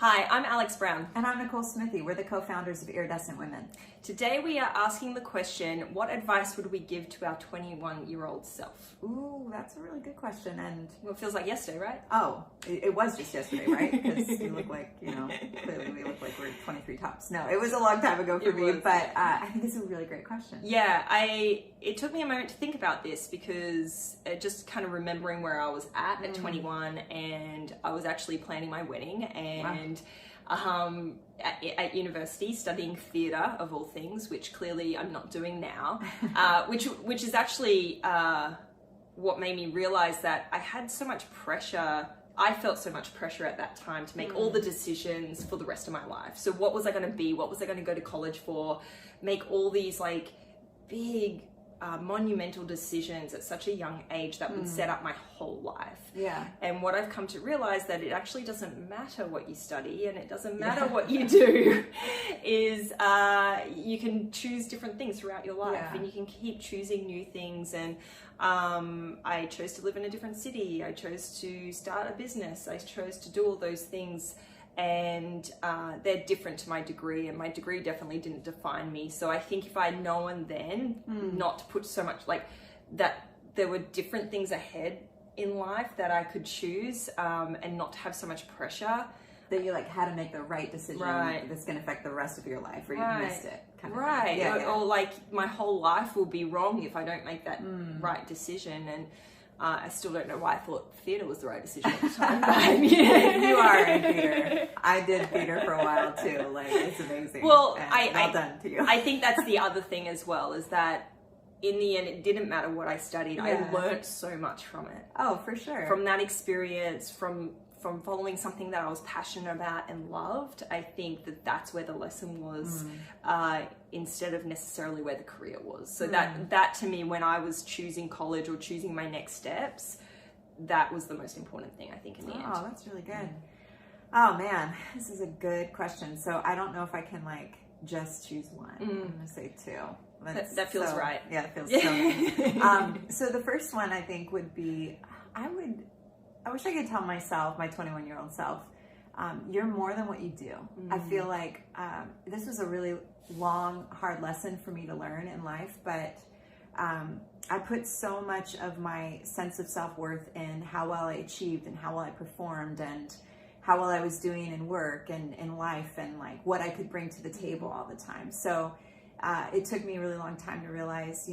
Hi, I'm Alex Brown. And I'm Nicole Smithee. We're the co-founders of Iridescent Women. Today we are asking the question, what advice would we give to our 21-year-old self? Ooh, that's a really good question. And well, it feels like yesterday, right? Oh, it was just yesterday, right? Because you look like, clearly we look like we're 23 tops. No, it was a long time ago for me, but I think it's a really great question. Yeah, it took me a moment to think about this because just kind of remembering where I was at 21, and I was actually planning my wedding and at university studying theatre of all things, which clearly I'm not doing now, which is actually what made me realize that I had so much pressure. I felt so much pressure at that time to make all the decisions for the rest of my life. So what was I going to be? What was I going to go to college for? Make all these like big monumental decisions at such a young age that would set up my whole life. Yeah. And what I've come to realize that it actually doesn't matter what you study and it doesn't matter what you do is you can choose different things throughout your life and you can keep choosing new things. And I chose to live in a different city. I chose to start a business. I chose to do all those things. And they're different to my degree, and my degree definitely didn't define me. So I think if I'd known then not to put so much like that, there were different things ahead in life that I could choose, and not to have so much pressure. That you like had to make the right decision that's going to affect the rest of your life, or you missed it. Kind of thing. Or like my whole life will be wrong if I don't make that right decision. And I still don't know why I thought theatre was the right decision at the time. But, you are in theatre. I did theatre for a while too. Like, it's amazing. Well, well done to you. I think that's the other thing as well, is that in the end, it didn't matter what I studied. I learned so much from it. Oh, for sure. From that experience, from following something that I was passionate about and loved. I think that's where the lesson was, instead of necessarily where the career was. So that to me, when I was choosing college or choosing my next steps, that was the most important thing, I think, in the end. Oh, that's really good. Oh man, this is a good question. So I don't know if I can like just choose one. I'm gonna say two. That feels right. Yeah, it feels so good. So the first one I think would be, I wish I could tell myself, my 21-year-old self, you're more than what you do. I feel like this was a really long, hard lesson for me to learn in life, but I put so much of my sense of self-worth in how well I achieved and how well I performed and how well I was doing in work and in life and like what I could bring to the table all the time. So it took me a really long time to realize,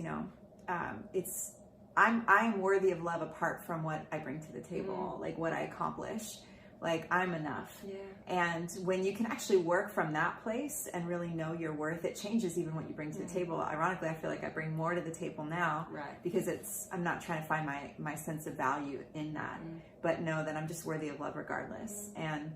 I'm worthy of love apart from what I bring to the table, like what I accomplish. Like, I'm enough. Yeah. And when you can actually work from that place and really know your worth, it changes even what you bring to the table. Ironically, I feel like I bring more to the table now because I'm not trying to find my sense of value in that, but know that I'm just worthy of love regardless. And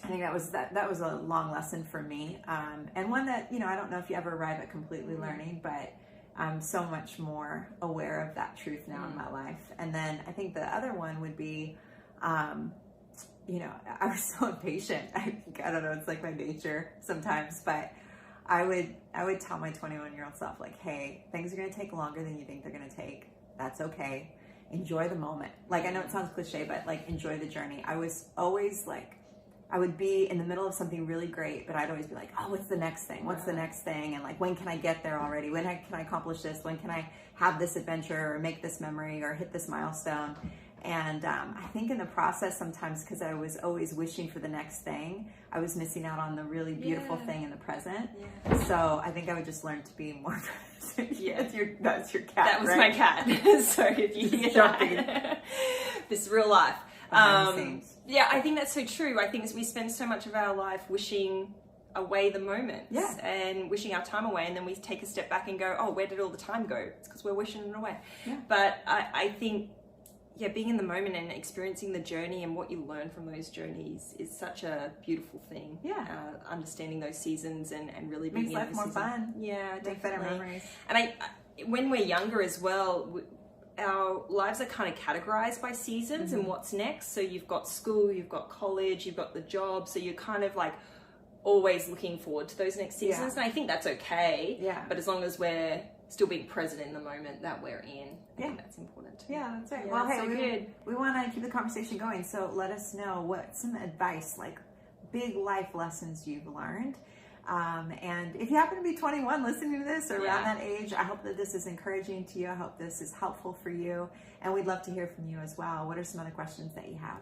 I think that was a long lesson for me. And one that, I don't know if you ever arrive at completely learning, but I'm so much more aware of that truth now in my life. And then I think the other one would be, I was so impatient. I don't know, it's like my nature sometimes, but I would tell my 21-year-old self, like, hey, things are going to take longer than you think they're going to take. That's okay. Enjoy the moment. Like, I know it sounds cliche, but like, enjoy the journey. I was always like, I would be in the middle of something really great, but I'd always be like, oh, what's the next thing? What's the next thing? And like, when can I get there already? When can I accomplish this? When can I have this adventure or make this memory or hit this milestone? And I think in the process sometimes, because I was always wishing for the next thing, I was missing out on the really beautiful thing in the present. Yeah. So I think I would just learn to be more present. That's your cat, That was my cat. Sorry if you hear that. This is real life. Yeah, I think that's so true. I think we spend so much of our life wishing away the moments and wishing our time away, and then we take a step back and go, oh, where did all the time go? It's because we're wishing it away. Yeah. But I think, being in the moment and experiencing the journey and what you learn from those journeys is such a beautiful thing. Yeah. Understanding those seasons and really being makes life more fun. Yeah, definitely. Better memories. And when we're younger as well, our lives are kind of categorized by seasons and what's next. So you've got school, you've got college, you've got the job. So you're kind of like always looking forward to those next seasons. And I think that's okay. Yeah. But as long as we're still being present in the moment that we're in, I think that's important too. Yeah, that's right. Well, hey, we want to keep the conversation going. So let us know what some advice, like big life lessons you've learned. And if you happen to be 21 listening to this or around that age, I hope that this is encouraging to you. I hope this is helpful for you. And we'd love to hear from you as well. What are some other questions that you have?